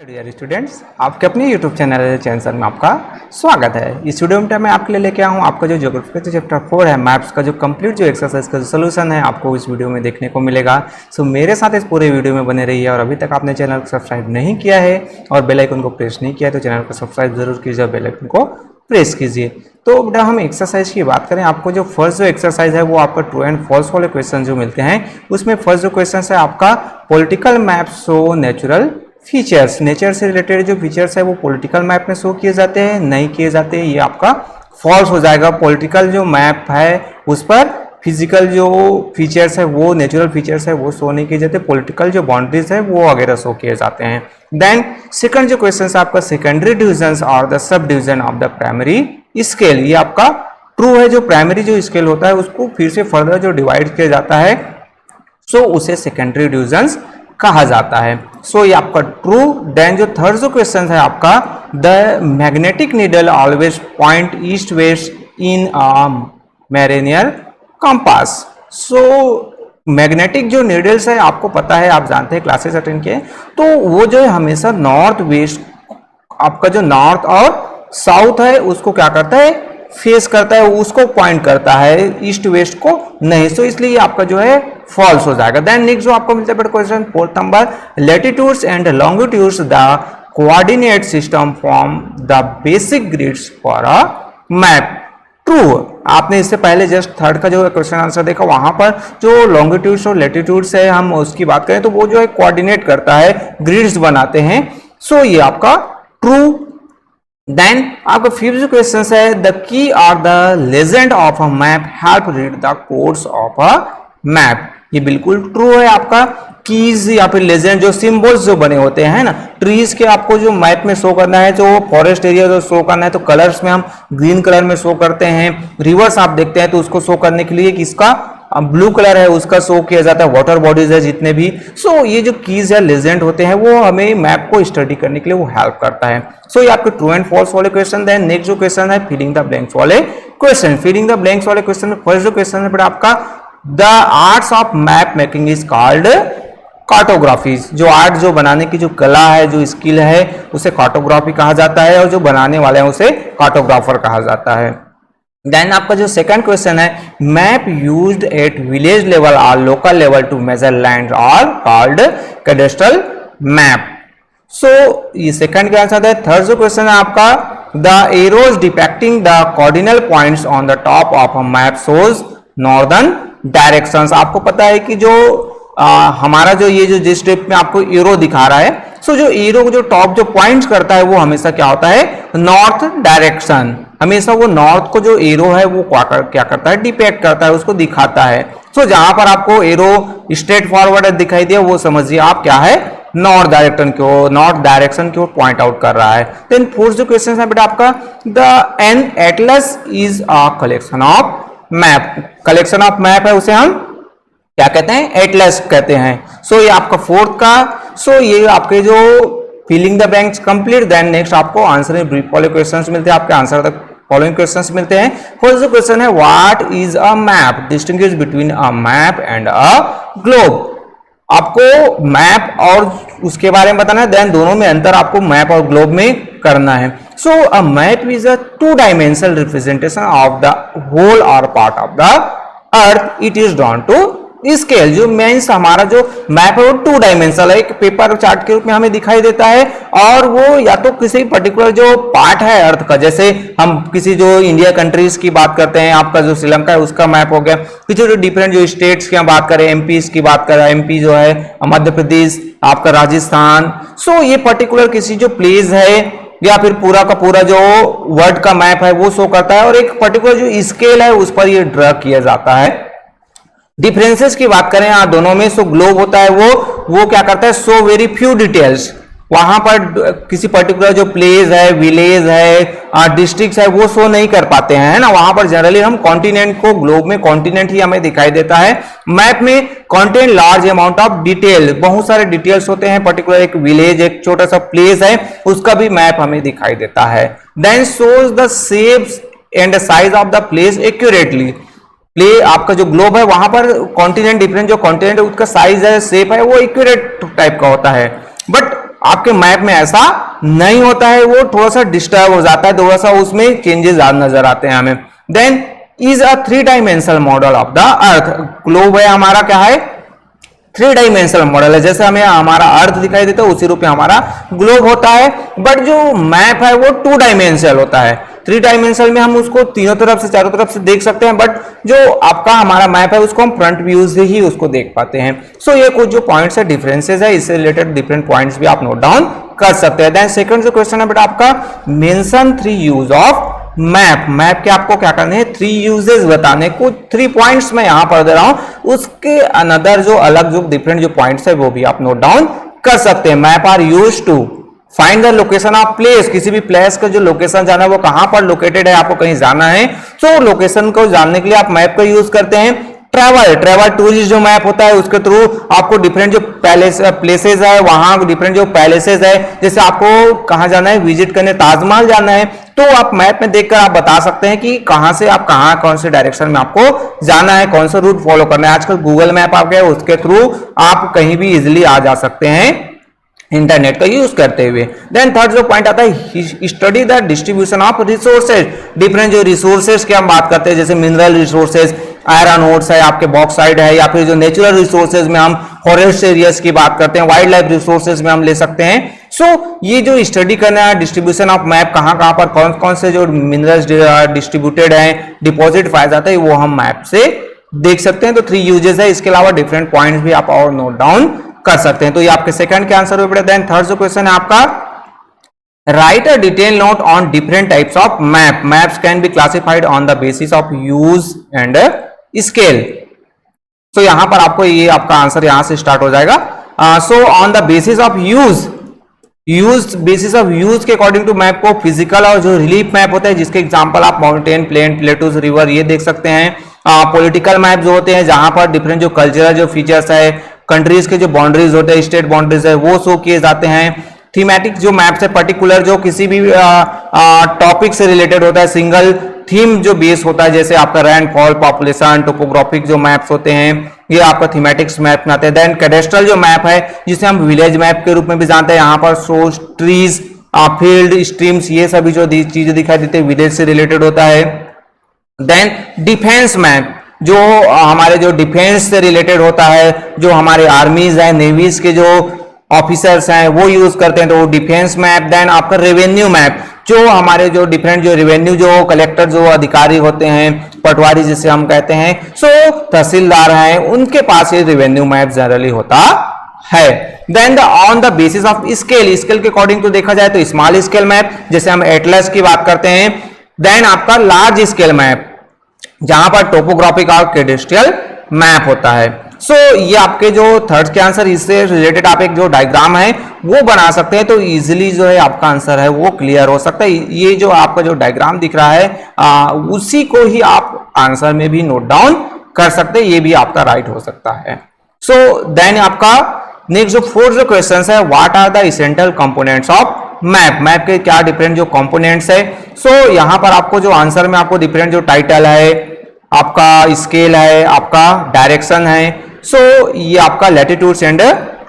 Dear students, आपके अपने YouTube channel में आपका स्वागत है। इस वीडियो में मैं आपके लिए लेके आया हूँ आपका जो ज्योग्राफी का चैप्टर 4 है मैप्स का जो कंप्लीट जो एक्सरसाइज का जो सोल्यूशन है आपको इस वीडियो में देखने को मिलेगा। सो मेरे साथ इस पूरे वीडियो में बने रहिए और अभी तक आपने चैनल को सब्सक्राइब नहीं किया है और बेल आइकन को प्रेस नहीं किया है तो चैनल को सब्सक्राइब जरूर कीजिए और बेल आइकन को प्रेस कीजिए। तो बेटा हम एक्सरसाइज की बात करें, आपको जो फर्स्ट जो एक्सरसाइज है वो आपका ट्रू एंड फॉल्स वाले क्वेश्चन जो मिलते हैं उसमें फर्स्ट जो क्वेश्चन है आपका political map show natural features. Nature से रिलेटेड जो फीचर्स है वो पॉलिटिकल मैप में शो किए जाते हैं, नहीं किए जाते हैं, ये आपका फॉल्स हो जाएगा। पॉलिटिकल जो मैप है उस पर फिजिकल जो फीचर्स है वो नेचुरल फीचर्स है वो शो नहीं किए जाते, पॉलिटिकल जो बाउंड्रीज है वो वगैरह शो किए जाते हैं। देन सेकंड जो क्वेश्चन है आपका सेकेंडरी डिविजन और the sub division of the primary scale, ये आपका ट्रू है। जो प्राइमरी जो स्केल होता है उसको फिर से फर्दर जो डिवाइड किया जाता है सो उसे सेकेंडरी डिविजन कहा जाता है। सो ये आपका ट्रू। देन जो थर्ड जो क्वेश्चन है आपका the magnetic needle always point east west in a mariner compass. So magnetic जो नीडल्स है आपको पता है, आप जानते हैं क्लासेस अटेंड किए, तो वो जो है हमेशा नॉर्थ वेस्ट, आपका जो नॉर्थ और साउथ है उसको क्या करता है, फेस करता है, उसको पॉइंट करता है, ईस्ट वेस्ट को नहीं। सो इसलिए आपका जो है फॉल्स हो जाएगा। देन नेक्स्ट जो आपको मिलता है question fourth number latitudes and longitudes the coordinate system from the basic grids for a map. True. आपने इससे पहले जस्ट थर्ड का जो क्वेश्चन आंसर देखा वहां पर जो लॉन्गिट्यूड्स और लैटिट्यूड्स है हम उसकी बात करें तो वो जो है कोऑर्डिनेट करता है, ग्रिड्स बनाते हैं। सो ये आपका ट्रू। देन आपका फिफ्थ क्वेश्चन है the key are the legend of a map help read the codes of a map. ये बिल्कुल ट्रू है। आपका कीज या फिर लेजेंड जो सिंबल्स जो बने होते हैं ना, ट्रीज के आपको जो मैप में शो करना है, जो फॉरेस्ट एरिया जो शो करना है तो कलर्स में हम ग्रीन कलर में शो करते हैं। रिवर्स आप देखते हैं तो उसको शो करने के लिए किसका ब्लू कलर है उसका शो किया जाता है, वाटर बॉडीज है जितने भी। सो ये जो कीज या लेजेंड होते हैं वो हमें मैप को स्टडी करने के लिए वो हेल्प करता है। सो ये आपके ट्रू एंड फॉल्स वाले क्वेश्चन है। नेक्स्ट जो क्वेश्चन है फीलिंग द ब्लैंक्स वाले क्वेश्चन। फीलिंग द ब्लैंक्स वाले क्वेश्चन में फर्स्ट जो क्वेश्चन है आपका the arts of map making is called cartographies. जो आर्ट जो बनाने की जो कला है, जो स्किल है उसे कार्टोग्राफी कहा जाता है और जो बनाने वाले हैं उसे कार्टोग्राफर कहा जाता है। देन आपका जो सेकंड क्वेश्चन है map used at village level or local level to measure land are called cadastral map. So ये सेकंड का आंसर है। थर्ड जो क्वेश्चन है आपका the arrows depicting the cardinal points on the top of a map shows northern directions. आपको पता है कि जो हमारा जो ये जो जिस टेप में आपको एरो दिखा रहा है, सो जो एरो जो टॉप जो पॉइंट्स करता है वो हमेशा क्या होता है, नॉर्थ डायरेक्शन। हमेशा वो नॉर्थ को जो एरो है वो क्या करता है, डिपेक्ट करता है, उसको दिखाता है। सो जहां पर आपको एरो स्ट्रेट फॉरवर्ड दिखाई दिया वो समझिए आप क्या है, नॉर्थ डायरेक्शन की ओर पॉइंट आउट कर रहा है। देन फोर्थ जो क्वेश्चन है बेटा आपका the an atlas is a collection of map. Collection of map है उसे हम क्या कहते हैं, एटलस कहते हैं। सो ये आपका फोर्थ का। सो ये आपके जो filling the blanks complete. Then next आपको आंसर ब्रीफ वाले क्वेश्चंस मिलते हैं, आपके आंसर तक फॉलोइंग क्वेश्चंस मिलते हैं। फर्स्ट क्वेश्चन है what is a map, distinguish between a map and a globe. आपको मैप और उसके बारे में बताना है, देन दोनों में अंतर आपको मैप और ग्लोब में करना है। So a map is a two dimensional representation of the whole or part of the earth. It is drawn to scale. जो मीन्स हमारा जो मैप है वो टू डायमेंशनल है, एक पेपर चार्ट के रूप में हमें दिखाई देता है और वो या तो किसी पर्टिकुलर जो पार्ट है अर्थ का, जैसे हम किसी जो इंडिया कंट्रीज की बात करते हैं, आपका जो श्रीलंका है उसका मैप हो गया, किसी जो डिफरेंट जो स्टेट्स की हम बात करें, एमपी की बात करें, एमपी जो है मध्य प्रदेश, आपका राजस्थान। सो ये पर्टिकुलर किसी जो प्लेस है या फिर पूरा का पूरा जो वर्ल्ड का मैप है वो शो करता है और एक पर्टिकुलर जो स्केल है उस पर ये ड्रा किया जाता है। डिफरेंसेस की बात करें आप दोनों में, सो ग्लोब होता है वो क्या करता है, सो वेरी फ्यू डिटेल्स। वहां पर किसी पर्टिकुलर जो प्लेस है, विलेज है, डिस्ट्रिक्ट है वो शो नहीं कर पाते हैं, है ना। वहां पर जनरली हम कॉन्टिनेंट को, ग्लोब में कॉन्टिनेंट ही हमें दिखाई देता है। मैप में contain large amount of detail, बहुत सारे डिटेल्स होते हैं। पर्टिकुलर एक विलेज, एक छोटा सा प्लेस है उसका भी मैप हमें दिखाई देता है। Then shows the shapes and size of the place accurately. प्ले आपका जो ग्लोब है वहां पर कॉन्टिनेंट, डिफरेंट जो कॉन्टिनेंट है उसका साइज है, शेप है वो एक्यूरेट टाइप का होता है। बट आपके मैप में ऐसा नहीं होता है, वो थोड़ा सा डिस्टर्ब हो जाता है, थोड़ा सा उसमें चेंजेस नजर आते हैं हमें। Then is a 3 dimensional model of the earth. Globe है हमारा क्या है, 3 डायमेंशनल मॉडल है। जैसे हमें हमारा अर्थ दिखाई देता है उसी रूप में हमारा ग्लोब होता है, बट जो मैप है वो 2 डायमेंशनल होता है। 3 डायमेंशनल में हम उसको तीनों तरफ से चारों तरफ से देख सकते हैं, बट जो आपका हमारा मैप है उसको हम फ्रंट व्यू से ही उसको देख पाते हैं। सो ये कुछ जो पॉइंट्स है, डिफरेंसेस है, इससे रिलेटेड डिफरेंट पॉइंट्स भी आप नोट डाउन कर सकते हैं। देन सेकंड जो क्वेश्चन है बेटा आपका, mention 3 use of map. Map के आपको क्या करने हैं, 3 यूजेस बताने को, 3 पॉइंट्स मैं यहां पर दे रहा हूं, उसके अनदर जो अलग जो डिफरेंट जो पॉइंट्स है वो भी आप नोट डाउन कर सकते हैं। Map are used to find the location of place. किसी भी प्लेस का जो लोकेशन जाना है वो कहां पर लोकेटेड है, आपको कहीं जाना है, तो लोकेशन को जानने के लिए आप मैप का यूज करते हैं। ट्रैवल टूरिस्ट जो मैप होता है उसके थ्रू आपको डिफरेंट जो प्लेसेस है, वहां डिफरेंट जो पैलेसेस है, जैसे आपको कहां जाना है, विजिट करने ताजमहल जाना है, तो आप मैप में देखकर आप बता सकते हैं कि कहां से आप कहां कौन से डायरेक्शन में आपको जाना है, कौन सा रूट फॉलो करना है। आजकल गूगल मैप आ गया, उसके थ्रू आप कहीं भी इजिली आ जा सकते हैं इंटरनेट का यूज करते हुए। देन थर्ड जो पॉइंट आता है, study the distribution of resources. Different जो रिसोर्सेज की हम बात करते हैं, जैसे मिनरल रिसोर्सेज, आयरन ओर्स है, आपके बॉक्साइड है, या फिर जो नेचुरल रिसोर्सेज में हम फॉरेस्ट एरियाज की बात करते हैं, वाइल्ड लाइफ रिसोर्सेज में हम ले सकते हैं। सो ये जो स्टडी करना है डिस्ट्रीब्यूशन ऑफ मैप, कहां कहां पर कौन कौन से जो मिनरल्स डिस्ट्रीब्यूटेड हैं, डिपॉजिट पाया जाता है, वो हम मैप से देख सकते हैं। तो 3 यूजेस है, इसके अलावा डिफरेंट पॉइंट्स भी आप और नोट डाउन कर सकते हैं। तो ये आपके सेकंड के आंसर हो बेटा। देन थर्ड जो क्वेश्चन है आपका, right a detail note on different types of map. Maps can be classified on the basis of use and scale. तो यहां पर आपको ये आपका आंसर यहां से स्टार्ट हो जाएगा। So on the basis of basis of use के अकॉर्डिंग टू मैप को फिजिकल और जो रिलीफ मैप होता है, जिसके एग्जांपल आप माउंटेन, प्लेन, प्लेटूज, रिवर ये देख सकते हैं। पॉलिटिकल मैप जो होते हैं, जहां पर डिफरेंट जो कल्चरल जो फीचर्स है, कंट्रीज के जो बाउंड्रीज होते हैं, स्टेट बाउंड्रीज है, वो शो किए जाते हैं। थीमेटिक जो मैप्स है, पर्टिकुलर जो किसी भी टॉपिक से रिलेटेड होता है, सिंगल थीम जो बेस होता है, जैसे आपका रैनफॉल, पॉपुलेशन, टोपोग्राफिक जो मैप्स होते हैं, ये आपका थीमेटिक्स मैप में आते हैं। देन कैडेस्ट्रल जो मैप है, जिसे हम विलेज मैप के रूप में भी जानते हैं, यहाँ पर शो ट्रीज, फील्ड, स्ट्रीम्स, ये सभी जो चीजें दिखाई देती है विलेज से रिलेटेड होता है। देन डिफेंस मैप, जो हमारे जो डिफेंस से रिलेटेड होता है, जो हमारे आर्मीज है, नेवीज के जो ऑफिसर्स हैं वो यूज करते हैं, तो डिफेंस मैप। देन आपका रेवेन्यू मैप, जो हमारे जो डिफरेंट जो रेवेन्यू जो कलेक्टर जो अधिकारी होते हैं, पटवारी जिसे हम कहते हैं, सो तहसीलदार हैं, उनके पास ये रेवेन्यू मैप जनरली होता है। Then on the basis of scale, scale के अकॉर्डिंग तो देखा जाए तो स्मॉल स्केल मैप, जैसे हम एटलस की बात करते हैं। देन आपका लार्ज स्केल मैप, जहां पर टोपोग्राफिक और कैडेस्ट्रियल मैप होता है। सो ये आपके जो थर्ड के आंसर, इससे रिलेटेड आप एक जो डायग्राम है वो बना सकते हैं, तो इजीली जो है आपका आंसर है वो क्लियर हो सकता है। ये जो आपका जो डायग्राम दिख रहा है उसी को ही आप आंसर में भी नोट डाउन कर सकते हैं, ये भी आपका राइट हो सकता है। सो देन आपका नेक्स्ट जो फोर्थ जो क्वेश्चन है, what are the essential components of map. Map के क्या डिफरेंट जो कंपोनेंट्स है। सो यहां पर आपको जो आंसर में आपको डिफरेंट जो टाइटल है, आपका स्केल है, आपका डायरेक्शन है, सो ये आपका लैटिट्यूड्स एंड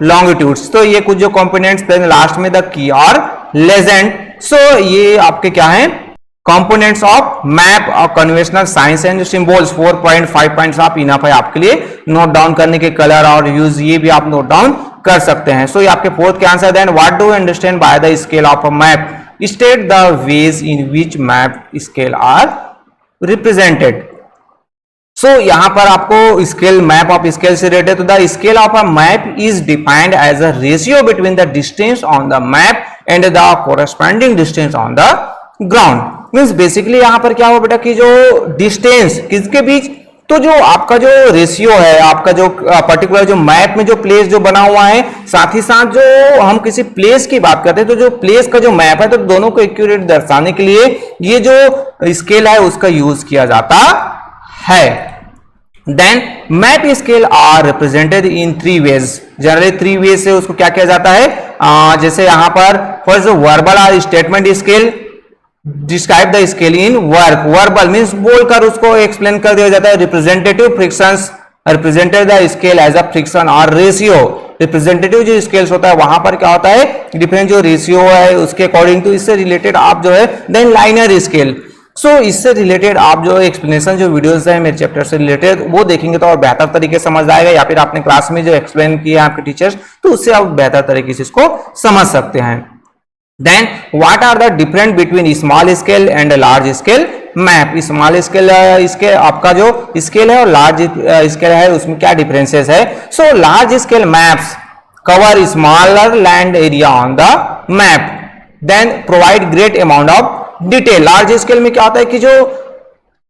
लॉन्गिट्यूड्स, तो ये कुछ जो कंपोनेंट्स। देन लास्ट में द की और लेजेंड, सो ये आपके क्या है, कंपोनेंट्स ऑफ मैप और conventional signs and symbols. 4.5 points आप इनफ है आपके लिए नोट डाउन करने के। कलर और यूज ये भी आप नोट डाउन कर सकते हैं। सो ये आपके फोर्थ के answer. Then what do you understand by the scale of a map, state the ways in which map scale are represented. So यहां पर आपको स्केल, मैप ऑफ स्केल से रिलेटेड, तो the scale of a map is defined as a ratio between the distance on the map and the corresponding distance on the ground. Means basically यहां पर क्या हुआ बेटा कि जो डिस्टेंस किसके बीच, तो जो आपका जो रेशियो है, आपका जो पर्टिकुलर जो मैप में जो प्लेस जो बना हुआ है, साथ ही साथ जो हम किसी प्लेस की बात करते हैं, तो जो प्लेस का जो मैप है, तो दोनों को एक्यूरेट दर्शाने के लिए ये जो स्केल है उसका यूज किया जाता है। Then map scale are represented in 3 ways. Generally 3 ways से उसको क्या किया जाता है, जैसे यहां पर फर्स्ट वर्बल और statement scale, describe the scale in work. Verbal means बोलकर उसको एक्सप्लेन कर दिया जाता है। Representative fractions represented the scale as a fraction और रेशियो। रिप्रेजेंटेटिव जो स्केल्स होता है वहां पर क्या होता है, डिफरेंट जो रेशियो है उसके अकॉर्डिंग टू, इससे रिलेटेड आप जो है देन लाइनर स्केल। सो इससे रिलेटेड आप जो एक्सप्लेनेशन जो वीडियोस है मेरे चैप्टर से रिलेटेड वो देखेंगे तो और बेहतर तरीके से समझ आएगा, या फिर आपने क्लास में जो एक्सप्लेन किया आपके टीचर्स तो उससे आप बेहतर तरीके से इसको समझ सकते हैं। Then what are the difference between small scale and large scale map. Small scale इसके आपका जो स्केल है और लार्ज स्केल है उसमें क्या डिफरेंसेस है। So large scale maps cover smaller land area on the map then provide great amount of detail. Large scale में क्या होता है कि जो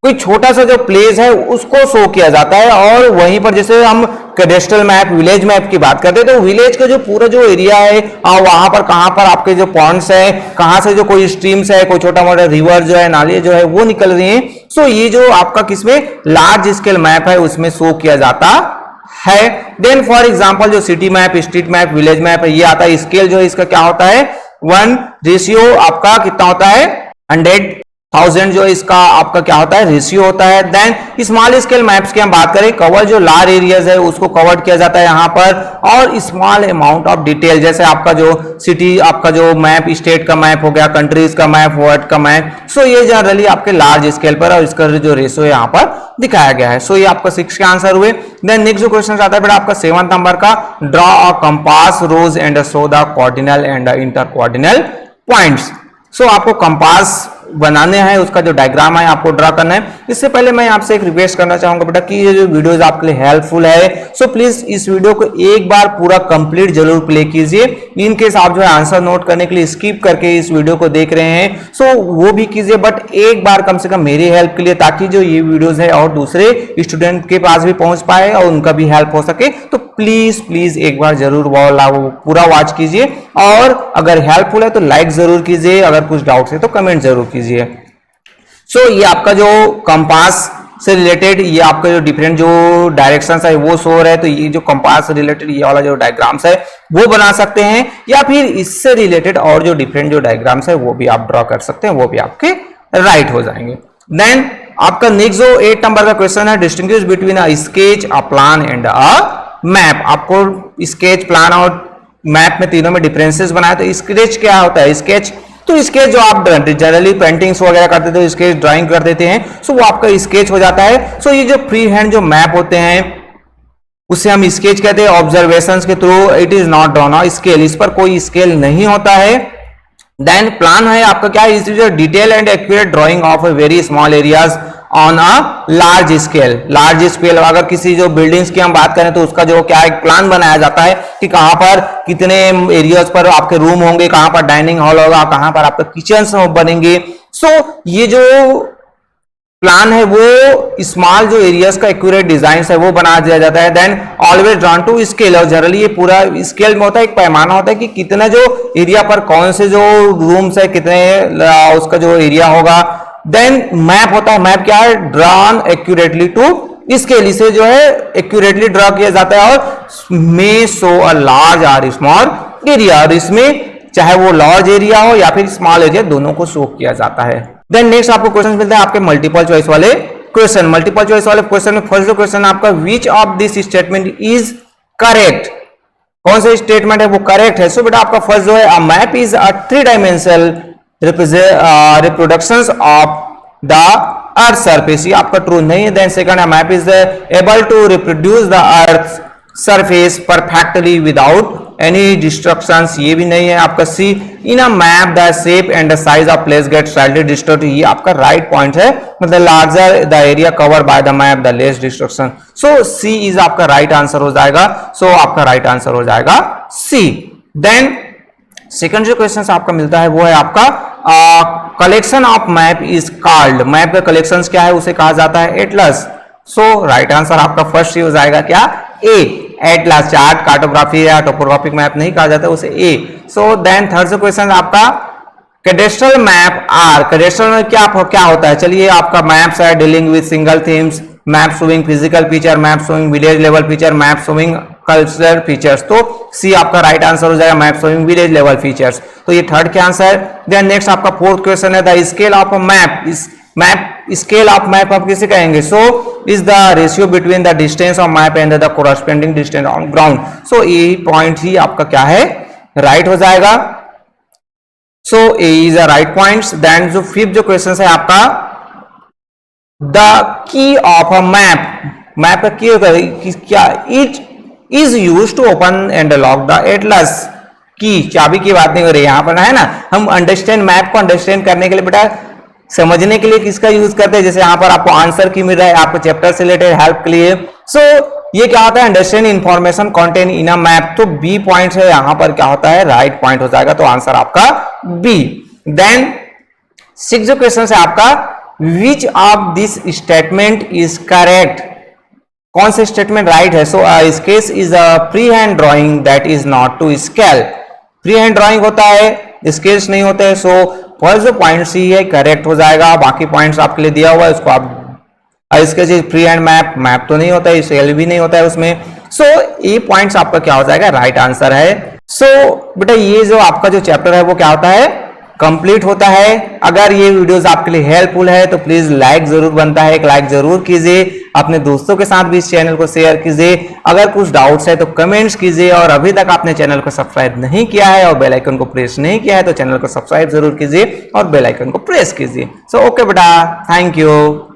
कोई छोटा सा जो प्लेस है उसको शो किया जाता है, और वहीं पर जैसे हम कैडेस्ट्रल मैप, विलेज मैप की बात करते हैं तो विलेज का जो पूरा जो एरिया है वहां पर कहां पर आपके जो पॉन्ड्स है, कहां से जो कोई स्ट्रीम्स है, कोई छोटा मोटा रिवर जो है, नाले जो है वो निकल रही है। सो ये जो आपका किसमें लार्ज स्केल मैप है उसमें शो किया जाता है। देन फॉर एग्जाम्पल जो city map, street map, village map है ये आता है। स्केल जो है इसका क्या होता है 1 आपका कितना होता है 100,000 जो इसका आपका क्या होता है रेशियो होता है। देन स्मॉल स्केल मैप्स की हम बात करें, कवर जो लार्ज एरियाज है उसको कवर किया जाता है यहाँ पर, और स्मॉल अमाउंट ऑफ डिटेल जैसे आपका जो सिटी आपका जो मैप, स्टेट का मैप हो गया, कंट्रीज का मैप, वर्ल्ड का मैप। सो ये जनरली आपके लार्ज स्केल पर और इसका जो रेशियो यहाँ पर दिखाया गया है। सो ये आपका 6 के आंसर हुए। देन नेक्स्ट जो क्वेश्चन आता है बेटा आपका 7 नंबर का, draw a compass rose and show the cardinal and inter cardinal points. So आपको कंपास बनाने हैं, उसका जो डायग्राम है आपको ड्रा करना है। इससे पहले मैं आपसे एक रिक्वेस्ट करना चाहूंगा बेटा कि ये जो वीडियोस आपके लिए हेल्पफुल है, सो प्लीज इस वीडियो को एक बार पूरा कंप्लीट जरूर प्ले कीजिए। इन केस आप जो है आंसर नोट करने के लिए स्किप करके इस वीडियो को देख रहे हैं सो वो भी कीजिए, बट एक बार कम से कम मेरी हेल्प के लिए, ताकि जो ये वीडियोस है और दूसरे स्टूडेंट के पास भी पहुंच पाए और उनका भी हेल्प हो सके। तो प्लीज प्लीज एक बार जरूर पूरा वॉच कीजिए, और अगर हेल्पफुल है तो लाइक जरूर कीजिए, अगर कुछ डाउट है तो कमेंट जरूर कीजिए। सो ये आपका जो कंपास से रिलेटेड ये आपका जो डिफरेंट जो डायरेक्शंस है वो शो है, तो ये जो कंपास से रिलेटेड ये वाला जो डायग्राम्स है वो बना सकते हैं, या फिर इससे रिलेटेड और जो डिफरेंट जो डायग्राम्स है वो भी आप ड्रॉ कर सकते हैं, वो भी आपके राइट हो जाएंगे। देन आपका नेक्स्ट जो 8 नंबर का क्वेश्चन है, distinguish between a sketch, a plan and a map. आपको स्केच, प्लान और मैप में तीनों में डिफरेंसेस बनाया। तो स्केच क्या होता है, स्केच तो स्केच जो आप जनरली पेंटिंग्स वगैरह करते थे, स्केच ड्राइंग कर देते हैं, सो वो आपका स्केच हो जाता है। सो ये जो फ्री हैंड जो मैप होते हैं उससे हम स्केच कहते हैं। ऑब्जर्वेशंस के through it is not drawn on scale, इस पर कोई स्केल नहीं होता है। देन प्लान है आपका क्या है, is detail and accurate drawing of a very small areas on a large scale. Large scale अगर किसी जो बिल्डिंग्स की हम बात करें तो उसका जो क्या है प्लान बनाया जाता है कि कहां पर कितने एरियाज पर आपके रूम होंगे, कहां पर डाइनिंग हॉल होगा, कहां पर आपके किचन बनेंगे। सो ये जो प्लान है वो स्मॉल जो एरियाज का एक्यूरेट डिजाइन है वो बना दिया जाता है। Then always drawn to scale, और जनरली ये पूरा स्केल में होता है, एक पैमाना होता है कि कितना जो एरिया पर कौन से जो रूम्स है, कितने उसका जो एरिया होगा। देन मैप होता है, मैप क्या है, ड्रॉन एक्यूरेटली टू स्केल, इसे जो है एक्यूरेटली ड्रॉ किया जाता है और मे शो अ लार्ज और स्मॉल एरिया, और इसमें चाहे वो लार्ज एरिया हो या फिर स्मॉल एरिया दोनों को शो किया जाता है। देन नेक्स्ट आपको क्वेश्चन मिलता है आपके मल्टीपल चॉइस वाले क्वेश्चन। मल्टीपल चॉइस वाले क्वेश्चन में फर्स्ट जो क्वेश्चन आपका, which of this statement is correct, कौन सा स्टेटमेंट है वो करेक्ट है। सो बेटा आपका फर्स्ट जो है, a map is a 3 dimensional reproductions of the earth surface, ये आपका ट्रू नहीं है। Then second, map is able to reproduce the earth surface perfectly without any destructions, ये भी नहीं है आपका। See, in a map the shape and the size of place get slightly distort, ये आपका राइट पॉइंट है, मतलब larger the area cover by the map the less destruction. So C is आपका राइट आंसर हो जाएगा। सो आपका right answer हो जाएगा सी। देन सेकंड जो क्वेश्चन आपका मिलता है वो है आपका collection of map is called, map का कलेक्शन क्या है उसे कहा जाता है एटलस। सो राइट आंसर आपका फर्स्ट ही हो जाएगा क्या, ए, एटलस। चार्ट, कार्टोग्राफी या टोपोग्राफिक मैप नहीं कहा जाता उसे ए। सो देन थर्ड जो क्वेश्चन आपका, कैडेस्ट्रल मैप आर, कैडेस्ट्रल में क्या होता है, चलिए आपका मैप्स है dealing with single themes, map showing physical feature, map showing village level feature, map showing cultural features. तो सी आपका राइट आंसर हो जाएगा, map showing village level features. तो ये थर्ड के आंसर। देन नेक्स्ट आपका फोर्थ क्वेश्चन है, the scale of a map, map scale of map आप किसे कहेंगे? So is the ratio between the distance of map and the corresponding distance on ground. So A point ही आपका क्या है? Right हो जाएगा। So A is a right point. Then जो फिफ्थ जो क्वेश्चन है आपका, the key of a map, map का की होता है क्या? It is use to open and lock the atlas. Key चाबी की बात नहीं हो रही यहां पर, है ना। हम अंडरस्टैंड मैप को अंडरस्टैंड करने के लिए बेटा, समझने के लिए किसका यूज करते हैं? जैसे यहां पर आपको आंसर की मिल रहा है, आपको चैप्टर से रिलेटेड हेल्प के लिए। सो ये क्या होता है? Understand information contain in a map. तो बी पॉइंट है यहां पर, क्या होता है? राइट पॉइंट हो जाएगा। तो आंसर आपका बी। देन सिक्स जो क्वेश्चन है आपका, which of this statement is correct? कौन से स्टेटमेंट राइट है? So sketch is a free hand drawing that is not to scale. Free hand drawing होता है, स्केच नहीं होते हैं। सो फर्स्ट जो पॉइंट सी है करेक्ट हो जाएगा। बाकी पॉइंट्स आपके लिए दिया हुआ है, उसको आप sketch is free hand map, map तो नहीं होता है, स्केल भी नहीं होता है उसमें। सो ये पॉइंट्स आपका क्या हो जाएगा? राइट आंसर है। सो बेटा ये जो आपका जो चैप्टर है वो क्या होता है? कंप्लीट होता है। अगर ये वीडियोस आपके लिए हेल्पफुल है तो प्लीज लाइक जरूर बनता है, एक लाइक जरूर कीजिए। अपने दोस्तों के साथ भी इस चैनल को शेयर कीजिए। अगर कुछ डाउट्स है तो कमेंट्स कीजिए। और अभी तक आपने चैनल को सब्सक्राइब नहीं किया है और बेल आइकन को प्रेस नहीं किया है तो चैनल को सब्सक्राइब जरूर कीजिए और बेल आइकन को प्रेस कीजिए। सो ओके बेटा, थैंक यू।